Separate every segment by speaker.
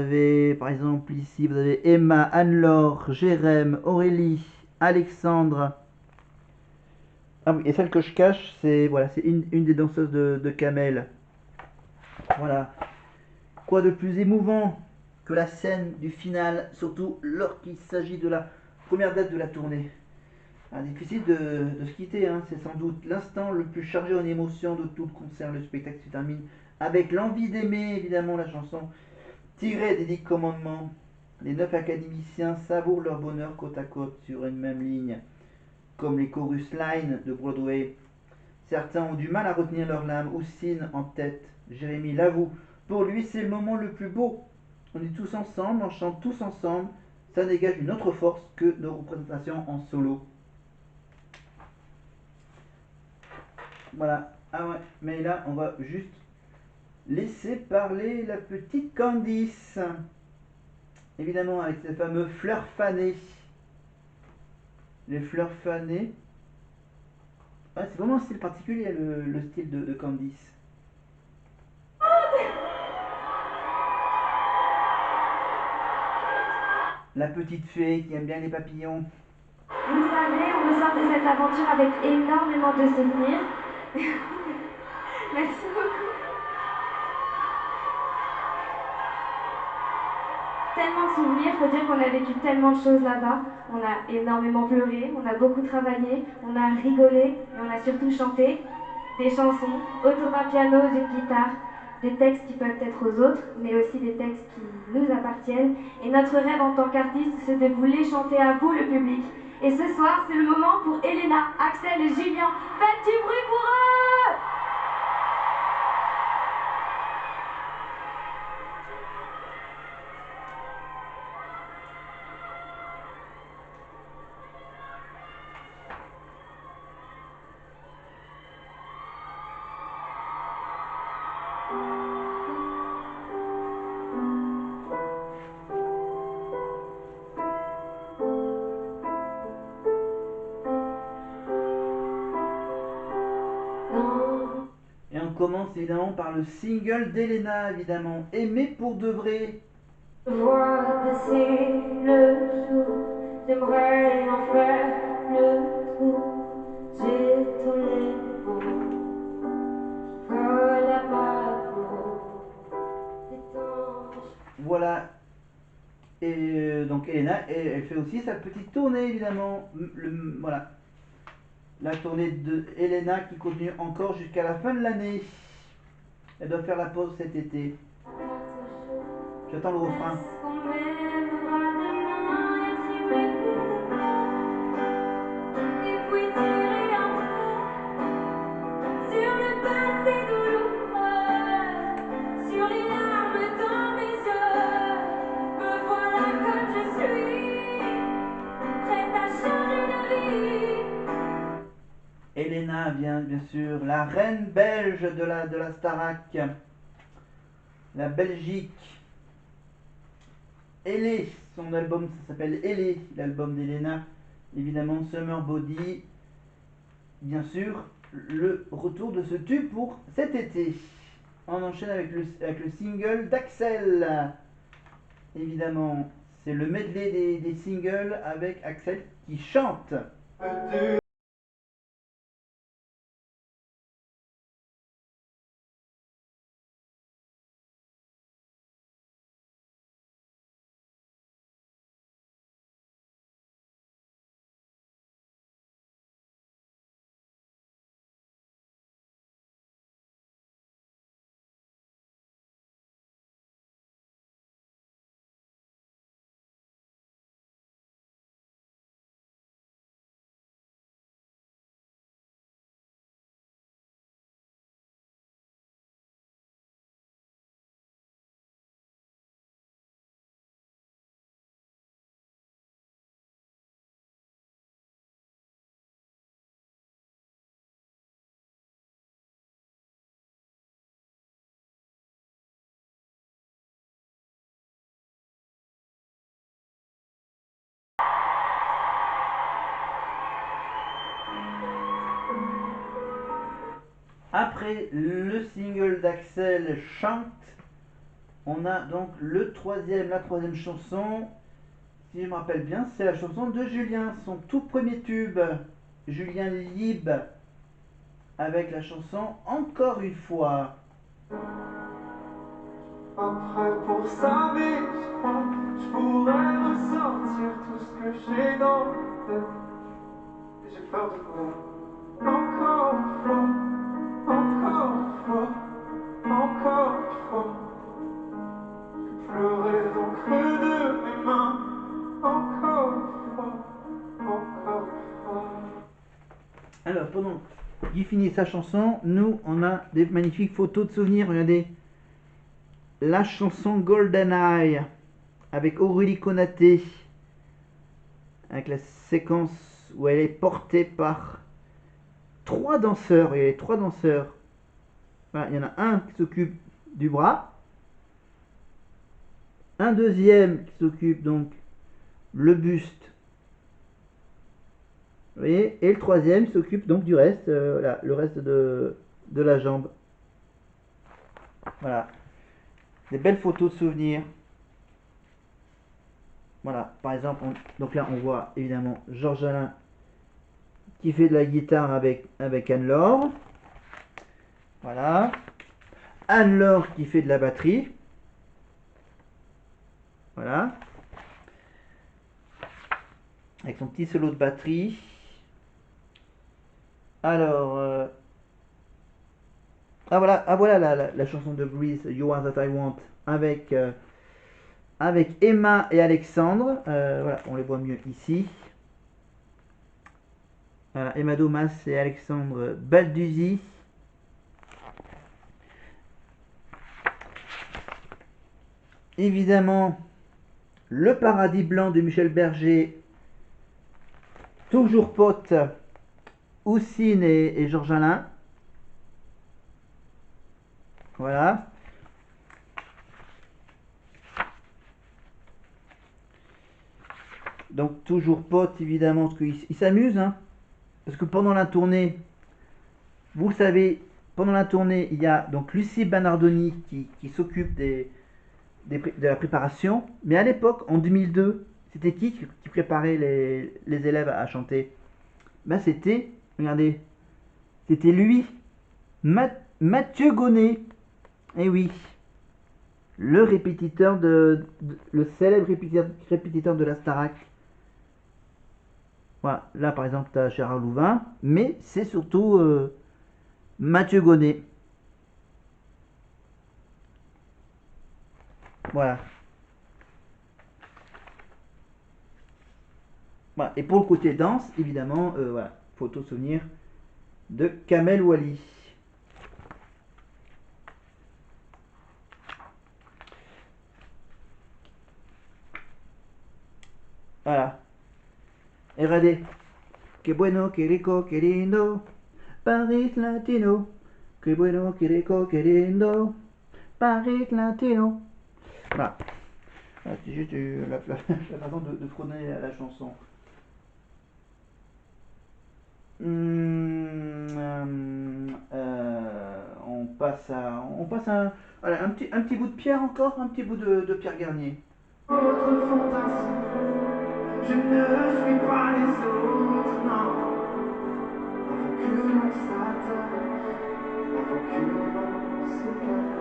Speaker 1: Vous avez par exemple ici, vous avez Emma, Anne-Laure, Jérém, Aurélie, Alexandre. Ah oui, et celle que je cache, c'est voilà, c'est une des danseuses de Kamel. Voilà. Quoi de plus émouvant que la scène du final, surtout lorsqu'il s'agit de la première date de la tournée. Difficile de se quitter, hein. C'est sans doute l'instant le plus chargé en émotions de tout le concert. Le spectacle se termine avec l'envie d'aimer, évidemment, la chanson tirée des 10 commandements. Les 9 académiciens savourent leur bonheur côte à côte sur une même ligne, comme les chorus line de Broadway. Certains ont du mal à retenir leurs larmes. Houssine en tête. Jérémy l'avoue. Pour lui, c'est le moment le plus beau. On est tous ensemble, on chante tous ensemble. Ça dégage une autre force que nos représentations en solo. Voilà. Ah ouais, mais là, on va juste laisser parler la petite Candice. Évidemment, avec ces fameux fleurs fanées. Les fleurs fanées. Ah, c'est vraiment un style particulier, le style de Candice. La petite fée qui aime bien les papillons.
Speaker 2: Vous savez, on ressort de cette aventure avec énormément de souvenirs. Merci beaucoup. Tellement de souvenirs, faut dire qu'on a vécu tellement de choses là-bas. On a énormément pleuré, on a beaucoup travaillé, on a rigolé et on a surtout chanté des chansons autour d'un piano, d'une guitare, des textes qui peuvent être aux autres, mais aussi des textes qui nous appartiennent. Et notre rêve en tant qu'artiste, c'est de vous les chanter à vous, le public. Et ce soir, c'est le moment pour Elena, Axel et Julien. Faites du bruit pour eux!
Speaker 1: Et on commence évidemment par le single d'Elena, évidemment, Aimer pour de vrai.
Speaker 2: Je vois passer le jour, j'aimerais en faire le tour. J'ai tous les mots qui collent à ma peau. Étanche.
Speaker 1: Voilà. Et donc Elena, elle fait aussi sa petite tournée, évidemment. Voilà. La tournée de Elena qui continue encore jusqu'à la fin de l'année. Elle doit faire la pause cet été. J'attends le refrain.
Speaker 2: Est-ce qu'on m'aimera demain? Y a-t-il mieux que demain? Et puis tirer un trait sur le passé douloureux, sur les larmes dans mes yeux. Me voilà comme je suis, prête à changer de vie.
Speaker 1: Elena vient bien sûr, la reine belge de la Starac, la Belgique. Elé, son album ça s'appelle Elé, l'album d'Elena. Évidemment, Summer Body. Bien sûr, le retour de ce tube pour cet été. On enchaîne avec le single d'Axel. Évidemment, c'est le medley des singles avec Axel qui chante. Après le single d'Axel Chante, On a donc la troisième chanson, si je me rappelle bien, c'est la chanson de Julien, son tout premier tube, Julien Lieb, avec la chanson Encore une fois.
Speaker 3: Après pour ça, mais je crois que je pourrais ressortir tout ce que j'ai dans la tête. Et j'ai peur de quoi? Encore une fois, encore une fois, encore une fois. Je pleurais dans le creux de mes mains. Encore une fois, encore une fois.
Speaker 1: Alors, pendant qu'il finit sa chanson, nous, on a des magnifiques photos de souvenirs. Regardez, la chanson Golden Eye avec Aurélie Konaté, avec la séquence où elle est portée par 3 danseurs. Il y a les 3 danseurs. Voilà, il y en a un qui s'occupe du bras, un deuxième qui s'occupe donc le buste, vous voyez, et le troisième s'occupe donc du reste, voilà, le reste de la jambe. Voilà, des belles photos de souvenirs. Voilà, par exemple, donc là on voit évidemment Georges Alain qui fait de la guitare avec Anne-Laure. Voilà, Anne-Laure qui fait de la batterie. Voilà, avec son petit solo de batterie. Alors, voilà la chanson de Grease, You Are That I Want, avec Emma et Alexandre. Voilà, on les voit mieux ici. Voilà, Emma Domas et Alexandre Balduzzi. Évidemment, Le Paradis Blanc de Michel Berger, toujours pote, Houssine et Georges Alain. Voilà. Donc toujours pote évidemment, parce qu'ils s'amusent, hein. Parce que pendant la tournée, vous savez, pendant la tournée, il y a donc Lucie Bernardoni qui s'occupe de la préparation. Mais à l'époque, en 2002, c'était qui préparait les élèves à chanter? Ben c'était, regardez, c'était lui, Mathieu Gonnet. Eh oui, le le célèbre répétiteur de la Starac. Voilà, là par exemple, tu as Gérard Louvain, mais c'est surtout Mathieu Gonnet. Voilà. Voilà. Et pour le côté danse, évidemment, voilà, photo souvenir de Kamel Wally. Voilà. Et regardez. Que bueno, que rico, que lindo. Paris Latino. Que bueno, que rico, que lindo. Paris Latino. Voilà. C'est juste la façon de fredonner la chanson. On passe à voilà, un petit bout de Pierre encore, un petit bout de Pierre Garnier.
Speaker 3: Autre fondation, je ne suis pas les autres, non. Avant que l'on s'attaque, avant que l'on s'égare,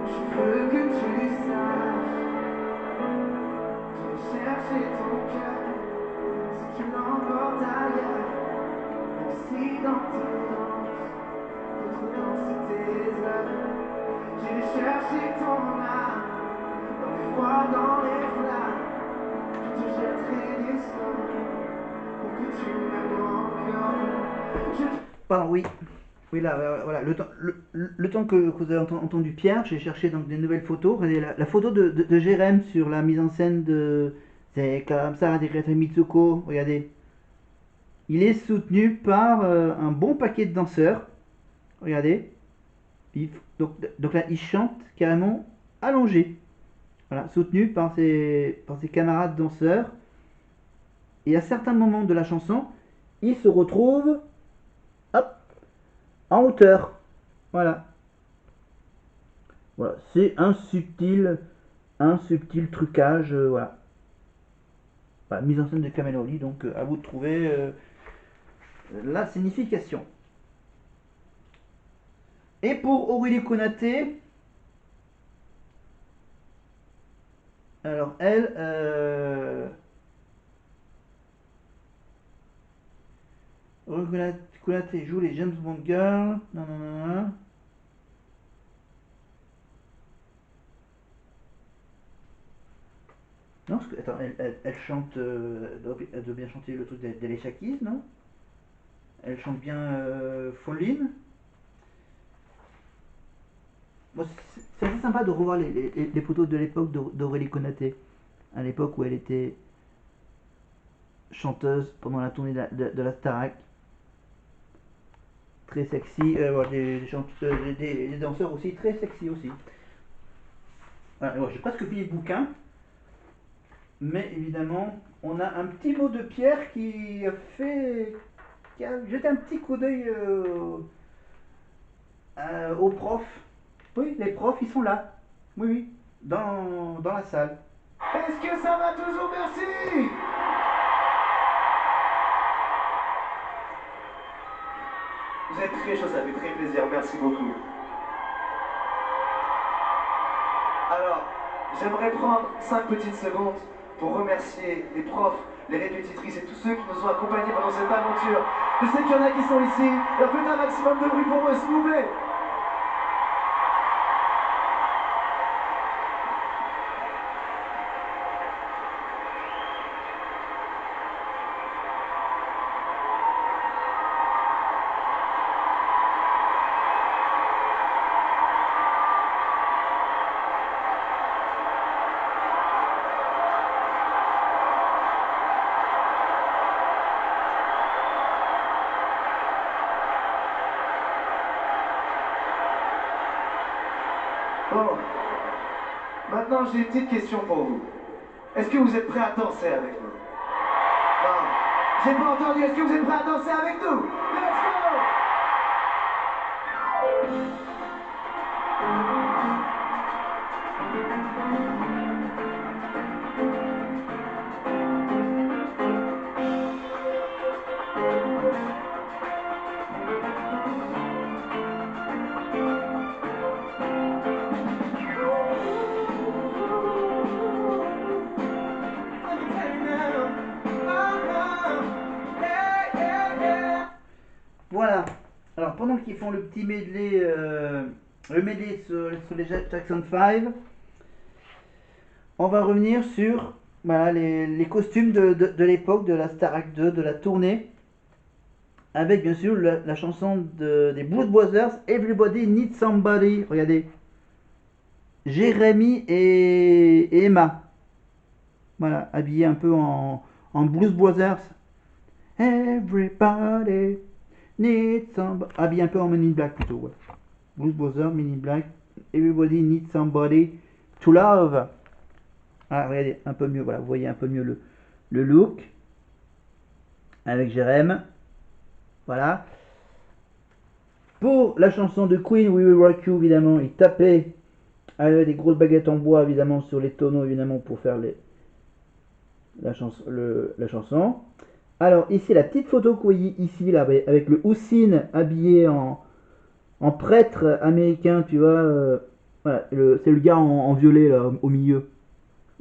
Speaker 3: je veux que tu saches, j'ai cherché ton cœur, ce qu'il emporte ailleurs, même si dans tes danses, d'autres dansent tes heures. J'ai cherché ton âme, dans le froid, dans les flammes, je te jetterai des sorts, pour que tu m'aimes encore.
Speaker 1: Pardon, oui. Oui, là, voilà, le temps que vous avez entendu Pierre, j'ai cherché donc des nouvelles photos. Regardez la photo de Jérém sur la mise en scène de C'est comme ça, des Mitsuko. Regardez. Il est soutenu par un bon paquet de danseurs. Regardez. Donc là, il chante carrément allongé. Voilà, soutenu par ses camarades danseurs. Et à certains moments de la chanson, il se retrouve hop, en hauteur. Voilà. Voilà, c'est un subtil trucage, voilà. Voilà, mise en scène de Kamel Oli, donc à vous de trouver la signification. Et pour Aurélie Konaté, alors elle, Aurélie Konaté joue les James Bond Girls, non, non, non, non. Non, parce que, attends, elle chante, elle doit bien chanter le truc d'Alicia Keys, non? Elle chante bien Fall In. Moi, c'est assez sympa de revoir les photos de l'époque d'Aurélie Konaté, à l'époque où elle était chanteuse pendant la tournée de la Starac. Très sexy, voilà, des danseurs aussi très sexy aussi. Voilà, j'ai presque fini le bouquin, mais évidemment, on a un petit mot de Pierre qui a jeté un petit coup d'œil aux profs. Oui, les profs, ils sont là. Oui, oui, dans la salle.
Speaker 3: Est-ce que ça va toujours? Merci. Vous êtes très chaud, ça fait très plaisir, merci beaucoup. Alors, j'aimerais prendre 5 petites secondes pour remercier les profs, les répétitrices et tous ceux qui nous ont accompagnés pendant cette aventure. Je sais qu'il y en a qui sont ici, alors faites un maximum de bruit pour eux, s'il vous plaît. Bon, maintenant j'ai une petite question pour vous. Est-ce que vous êtes prêts à danser avec nous? Non, j'ai pas entendu, est-ce que vous êtes prêts à danser avec nous? Let's go!
Speaker 1: Voilà. Alors pendant qu'ils font le petit medley, le medley sur les Jackson 5, on va revenir sur voilà, les costumes de l'époque de la Starac 2, de la tournée, avec bien sûr la chanson des Blues Brothers, Everybody Needs Somebody. Regardez, Jérémy et Emma, voilà, habillés un peu en Blues Brothers. Everybody needs somebody, habillés un peu en Men in Black plutôt, ouais. Blues Brothers, Men in Black, Everybody needs somebody to love. Ah, regardez, un peu mieux, voilà, vous voyez un peu mieux le look avec Jérém. Voilà. Pour la chanson de Queen, We Will Rock You, évidemment, il tapait avec des grosses baguettes en bois, évidemment, sur les tonneaux, évidemment, pour faire la chanson. Alors, ici, la petite photo que vous voyez ici, là, avec le Houssine habillé en prêtre américain, tu vois. Voilà, c'est le gars en violet, là, au milieu.